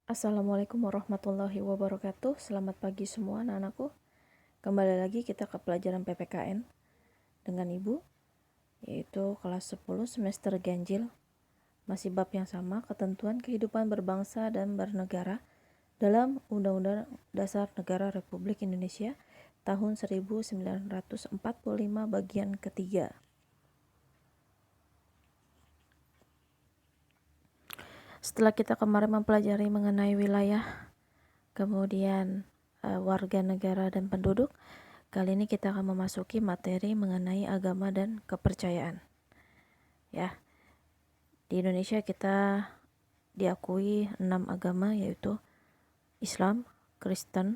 Assalamualaikum warahmatullahi wabarakatuh. Selamat pagi semua anak-anakku. Kembali lagi kita ke pelajaran PPKN dengan Ibu, yaitu kelas 10 semester ganjil. Masih bab yang sama, ketentuan kehidupan berbangsa dan bernegara dalam Undang-Undang Dasar Negara Republik Indonesia tahun 1945 bagian ketiga. Setelah kita kemarin mempelajari mengenai wilayah, kemudian warga negara dan penduduk, kali ini kita akan memasuki materi mengenai agama dan kepercayaan. Ya, di Indonesia kita diakui 6 agama, yaitu Islam, Kristen,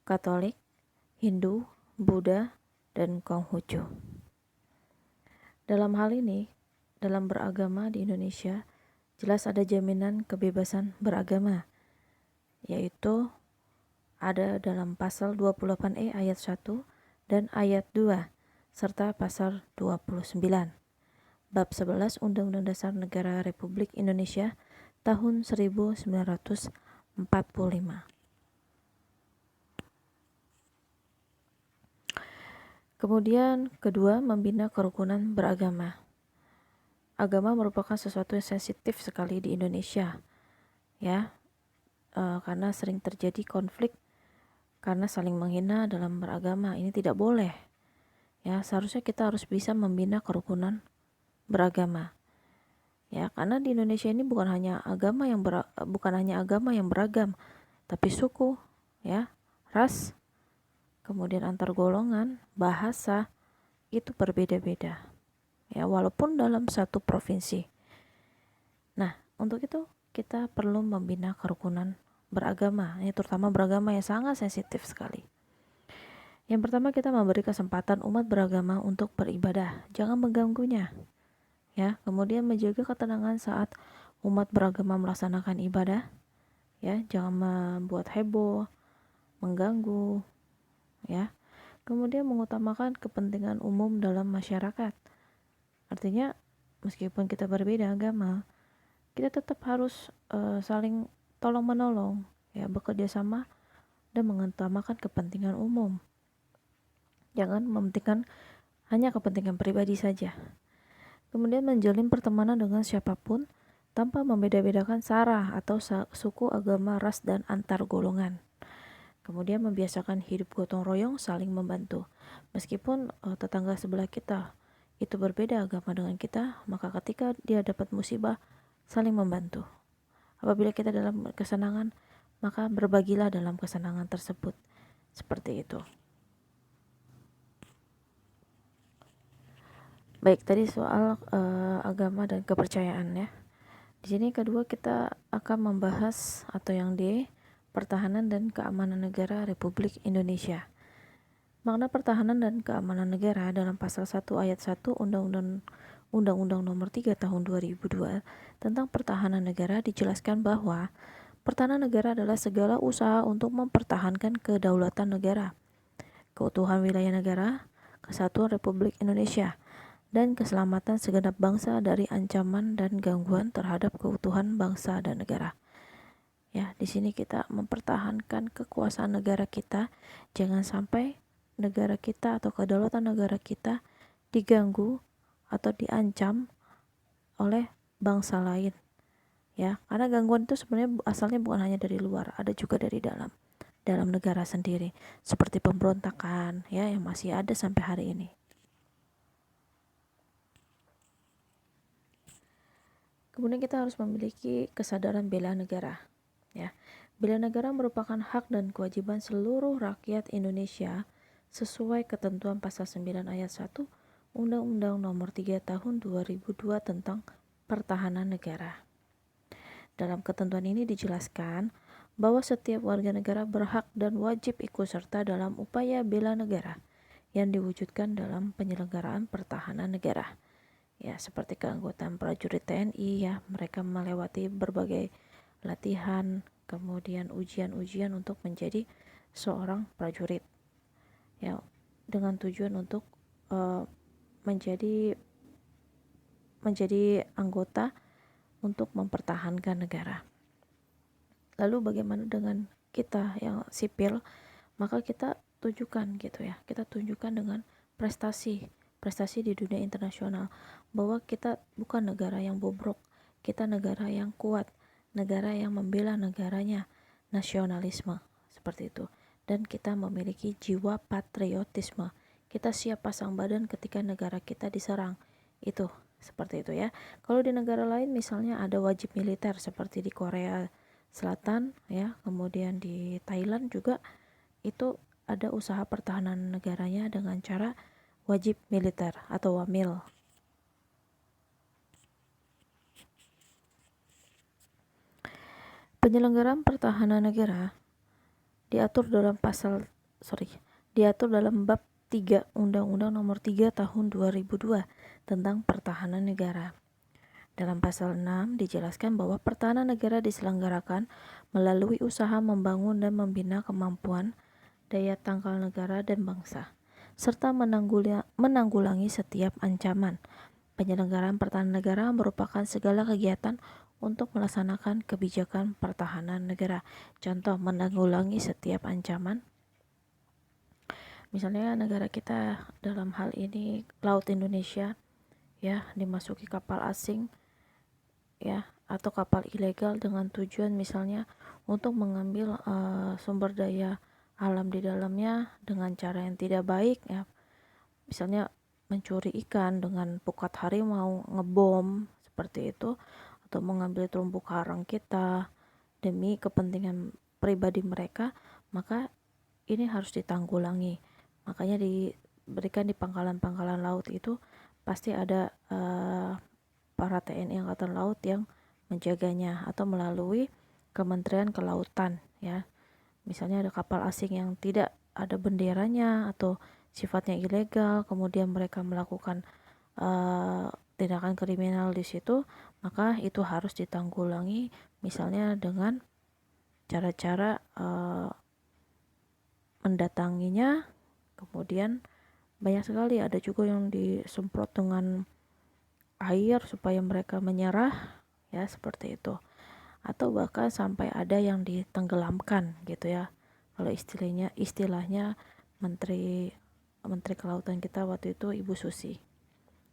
Katolik, Hindu, Buddha, dan Konghucu. Dalam hal ini, dalam beragama di Indonesia, jelas ada jaminan kebebasan beragama, yaitu ada dalam pasal 28E ayat 1 dan ayat 2, serta pasal 29. Bab 11 Undang-Undang Dasar Negara Republik Indonesia tahun 1945. Kemudian kedua, membina kerukunan beragama. Agama merupakan sesuatu yang sensitif sekali di Indonesia, ya, karena sering terjadi konflik karena saling menghina dalam beragama. Ini tidak boleh, ya. Seharusnya kita harus bisa membina kerukunan beragama, ya, karena di Indonesia ini bukan hanya agama yang beragam, tapi suku, ya, ras, kemudian antar golongan, bahasa itu berbeda-beda, ya, walaupun dalam satu provinsi. Nah, untuk itu kita perlu membina kerukunan beragama, ini terutama beragama yang sangat sensitif sekali. Yang pertama, kita memberi kesempatan umat beragama untuk beribadah, jangan mengganggunya, ya. Kemudian menjaga ketenangan saat umat beragama melaksanakan ibadah, ya, jangan membuat heboh, mengganggu, ya. Kemudian mengutamakan kepentingan umum dalam masyarakat. Artinya meskipun kita berbeda agama, kita tetap harus saling tolong menolong, ya, bekerja sama dan mengutamakan kepentingan umum. Jangan mementingkan hanya kepentingan pribadi saja. Kemudian menjalin pertemanan dengan siapapun tanpa membeda-bedakan sara atau suku, agama, ras, dan antar golongan. Kemudian membiasakan hidup gotong royong, saling membantu. Meskipun tetangga sebelah kita itu berbeda agama dengan kita, maka ketika dia dapat musibah, saling membantu. Apabila kita dalam kesenangan, maka berbagilah dalam kesenangan tersebut. Seperti itu. Baik, tadi soal agama dan kepercayaan, ya. Di sini kedua kita akan membahas atau yang D, pertahanan dan keamanan negara Republik Indonesia. Makna pertahanan dan keamanan negara dalam pasal 1 ayat 1 Undang-Undang Nomor 3 Tahun 2002 tentang pertahanan negara dijelaskan bahwa pertahanan negara adalah segala usaha untuk mempertahankan kedaulatan negara, keutuhan wilayah negara, kesatuan Republik Indonesia, dan keselamatan segenap bangsa dari ancaman dan gangguan terhadap keutuhan bangsa dan negara. Ya, di sini kita mempertahankan kekuasaan negara kita, jangan sampai negara kita atau kedaulatan negara kita diganggu atau diancam oleh bangsa lain, ya. Karena gangguan itu sebenarnya asalnya bukan hanya dari luar, ada juga dari dalam negara sendiri, seperti pemberontakan, ya, yang masih ada sampai hari ini. Kemudian kita harus memiliki kesadaran bela negara, ya. Bela negara merupakan hak dan kewajiban seluruh rakyat Indonesia sesuai ketentuan pasal 9 ayat 1 Undang-Undang Nomor 3 Tahun 2002 tentang pertahanan negara. Dalam ketentuan ini dijelaskan bahwa setiap warga negara berhak dan wajib ikut serta dalam upaya bela negara yang diwujudkan dalam penyelenggaraan pertahanan negara. Ya, seperti keanggotaan prajurit TNI, ya, mereka melewati berbagai latihan, kemudian ujian-ujian untuk menjadi seorang prajurit, ya, dengan tujuan untuk menjadi anggota untuk mempertahankan negara. Lalu bagaimana dengan kita yang sipil? Maka kita tunjukkan gitu ya, kita tunjukkan dengan prestasi di dunia internasional bahwa kita bukan negara yang bobrok, kita negara yang kuat, negara yang membela negaranya, nasionalisme seperti itu. Dan kita memiliki jiwa patriotisme, kita siap pasang badan ketika negara kita diserang, itu seperti itu ya. Kalau di negara lain misalnya ada wajib militer seperti di Korea Selatan ya, kemudian di Thailand juga itu ada usaha pertahanan negaranya dengan cara wajib militer atau wamil. Penyelenggaraan pertahanan negara diatur dalam bab 3 Undang-Undang Nomor 3 Tahun 2002 tentang Pertahanan Negara. Dalam pasal 6 dijelaskan bahwa pertahanan negara diselenggarakan melalui usaha membangun dan membina kemampuan daya tangkal negara dan bangsa, serta menanggulangi setiap ancaman. Penyelenggaraan pertahanan negara merupakan segala kegiatan untuk melaksanakan kebijakan pertahanan negara. Contoh, menanggulangi setiap ancaman. Misalnya negara kita dalam hal ini Laut Indonesia ya dimasuki kapal asing ya atau kapal ilegal dengan tujuan misalnya untuk mengambil sumber daya alam di dalamnya dengan cara yang tidak baik ya, misalnya mencuri ikan dengan pukat harimau, ngebom seperti itu, atau mengambil terumbu karang kita demi kepentingan pribadi mereka, maka ini harus ditanggulangi. Makanya diberikan di pangkalan-pangkalan laut itu pasti ada para TNI Angkatan Laut yang menjaganya atau melalui Kementerian Kelautan ya. Misalnya ada kapal asing yang tidak ada benderanya atau sifatnya ilegal, kemudian mereka melakukan tindakan kriminal di situ, maka itu harus ditanggulangi misalnya dengan cara-cara mendatanginya. Kemudian banyak sekali, ada juga yang disemprot dengan air supaya mereka menyerah ya, seperti itu, atau bahkan sampai ada yang ditenggelamkan gitu ya. Kalau istilahnya Menteri Kelautan kita waktu itu Ibu Susi,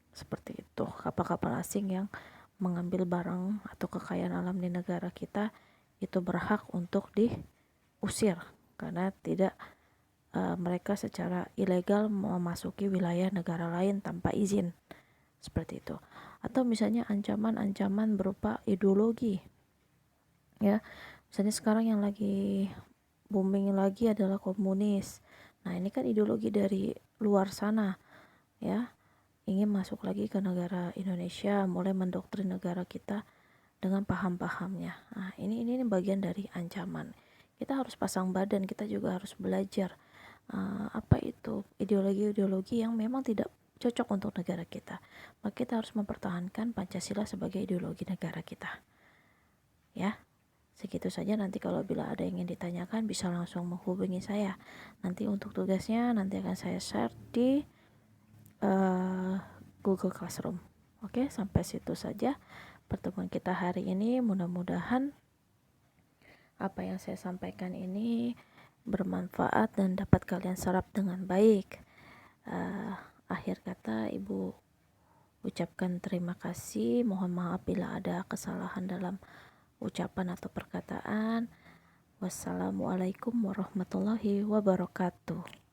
seperti itu. Kapal-kapal asing yang mengambil barang atau kekayaan alam di negara kita itu berhak untuk diusir karena tidak mereka secara ilegal memasuki wilayah negara lain tanpa izin, seperti itu. Atau misalnya ancaman-ancaman berupa ideologi ya, misalnya sekarang yang lagi booming lagi adalah komunis. Nah ini kan ideologi dari luar sana ya, ingin masuk lagi ke negara Indonesia, mulai mendoktrin negara kita dengan paham-pahamnya. Nah ini bagian dari ancaman. Kita harus pasang badan, kita juga harus belajar apa itu ideologi-ideologi yang memang tidak cocok untuk negara kita. Maka kita harus mempertahankan Pancasila sebagai ideologi negara kita ya. Segitu saja, nanti kalau bila ada yang ingin ditanyakan bisa langsung menghubungi saya. Nanti untuk tugasnya nanti akan saya share di Google Classroom. Oke, sampai situ saja pertemuan kita hari ini. Mudah-mudahan apa yang saya sampaikan ini bermanfaat dan dapat kalian serap dengan baik. Akhir kata Ibu ucapkan terima kasih. Mohon maaf bila ada kesalahan dalam ucapan atau perkataan. Wassalamualaikum warahmatullahi wabarakatuh.